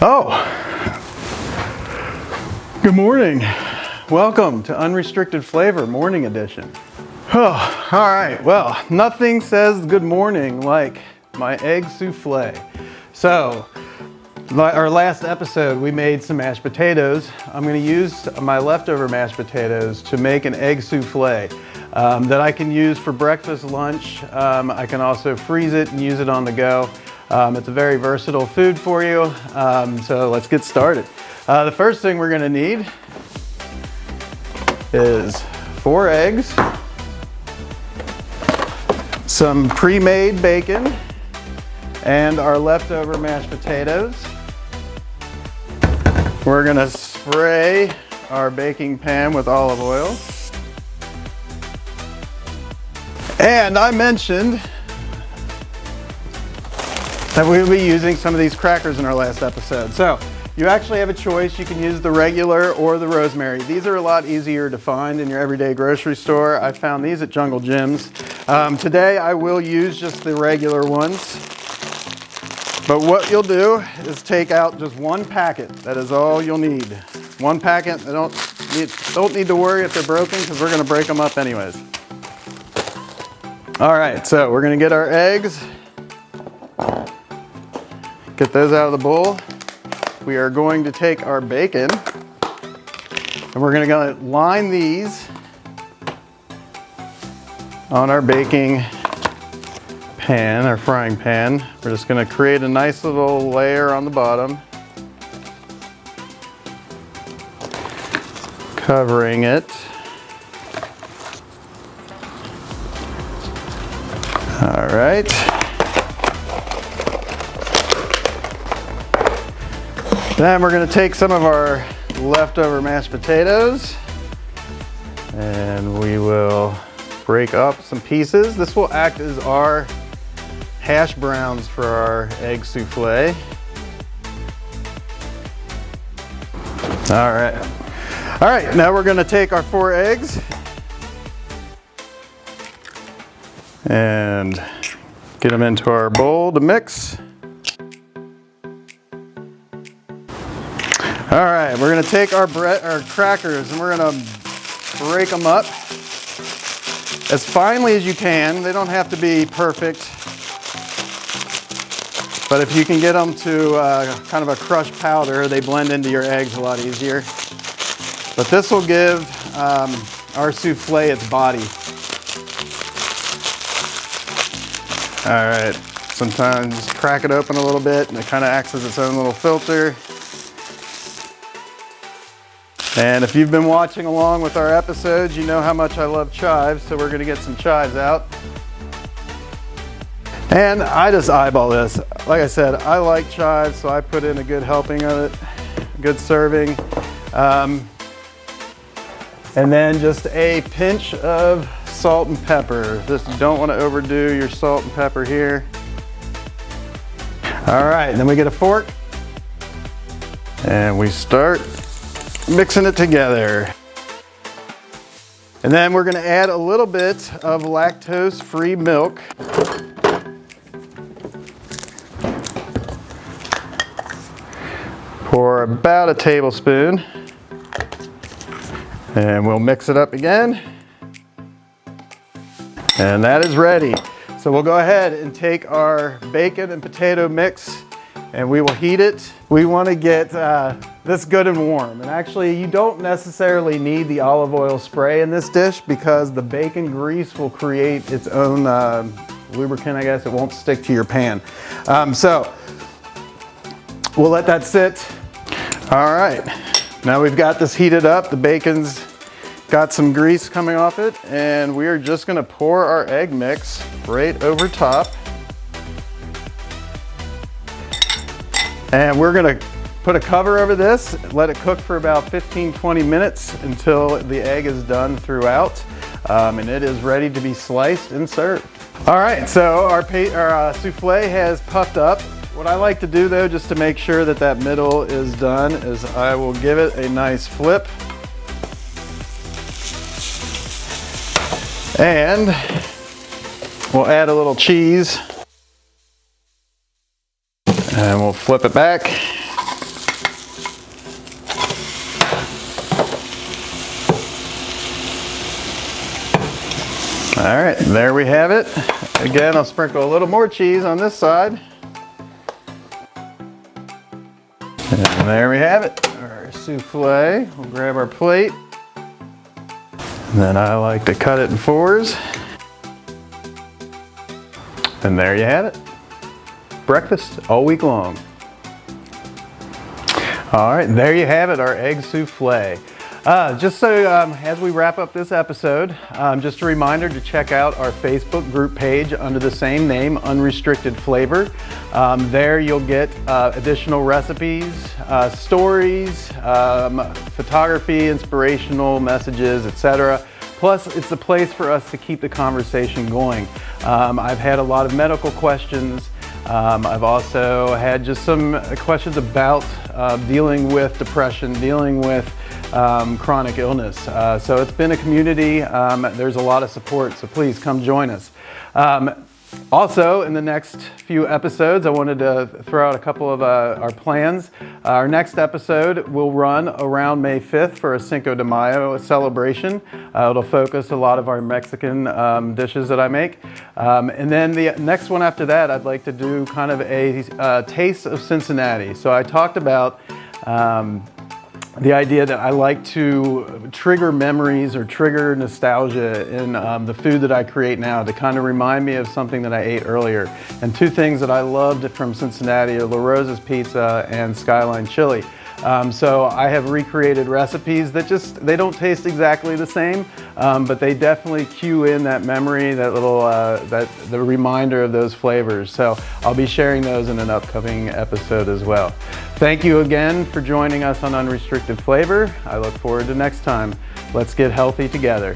Oh, good morning. Welcome to Unrestricted Flavor Morning Edition. Oh, all right, well, nothing says good morning like my egg souffle. So, our last episode, we made some mashed potatoes. I'm gonna use my leftover mashed potatoes to make an egg souffle that I can use for breakfast, lunch. I can also freeze it and use it on the go. It's a very versatile food for you. So let's get started. The first thing we're gonna need is 4 eggs, some pre-made bacon, and our leftover mashed potatoes. We're gonna spray our baking pan with olive oil. And I mentioned that we'll be using some of these crackers in our last episode. So you actually have a choice. You can use the regular or the rosemary. These are a lot easier to find in your everyday grocery store. I found these at Jungle Jim's. Today I will use just the regular ones. But what you'll do is take out just 1 packet. That is all you'll need. 1 packet. Don't need to worry if they're broken because we're going to break them up anyways. All right, so we're going to get our eggs. Get those out of the bowl. We are going to take our bacon and we're going to line these on our baking pan, our frying pan. We're just going to create a nice little layer on the bottom, covering it. All right. Then we're going to take some of our leftover mashed potatoes and we will break up some pieces. This will act as our hash browns for our egg souffle. All right, now we're going to take our 4 eggs and get them into our bowl to mix. All right, we're gonna take our crackers and we're gonna break them up as finely as you can. They don't have to be perfect, but if you can get them to kind of a crushed powder, they blend into your eggs a lot easier. But this will give our souffle its body. All right, sometimes just crack it open a little bit and it kind of acts as its own little filter. And if you've been watching along with our episodes, you know how much I love chives, so we're gonna get some chives out. And I just eyeball this. Like I said, I like chives, so I put in a good helping of it, a good serving. And then just a pinch of salt and pepper. Just don't want to overdo your salt and pepper here. All right, then we get a fork and we start mixing it together. And then we're going to add a little bit of lactose-free milk. Pour about a tablespoon. And we'll mix it up again. And that is ready. So we'll go ahead and take our bacon and potato mix and we will heat it. We want to get this good and warm. And actually you don't necessarily need the olive oil spray in this dish because the bacon grease will create its own lubricant, I guess. It won't stick to your pan. So we'll let that sit. All right, now we've got this heated up. The bacon's got some grease coming off it and we are just gonna pour our egg mix right over top. And we're gonna put a cover over this, let it cook for about 15-20 minutes until the egg is done throughout. And it is ready to be sliced and served. All right, so our souffle has puffed up. What I like to do though, just to make sure that that middle is done, is I will give it a nice flip. And we'll add a little cheese. And we'll flip it back. All right, there we have it. Again, I'll sprinkle a little more cheese on this side. And there we have it, our souffle. We'll grab our plate. And then I like to cut it in fours. And there you have it. Breakfast all week long. All right, there you have it, our egg souffle. Just so as we wrap up this episode, just a reminder to check out our Facebook group page under the same name, Unrestricted Flavor. There you'll get additional recipes, stories, photography, inspirational messages, etc. Plus, it's a place for us to keep the conversation going. I've had a lot of medical questions. I've also had just some questions about dealing with depression, dealing with chronic illness. So it's been a community. There's a lot of support, so please come join us. Also, in the next few episodes, I wanted to throw out a couple of our plans. Our next episode will run around May 5th for a Cinco de Mayo celebration. It'll focus a lot of our Mexican dishes that I make. And then the next one after that, I'd like to do kind of a taste of Cincinnati. So I talked about the idea that I like to trigger memories or trigger nostalgia in the food that I create now to kind of remind me of something that I ate earlier. And two things that I loved from Cincinnati are La Rosa's Pizza and Skyline Chili. So I have recreated recipes that they don't taste exactly the same, but they definitely cue in that memory, that little, the reminder of those flavors. So I'll be sharing those in an upcoming episode as well. Thank you again for joining us on Unrestricted Flavor. I look forward to next time. Let's get healthy together.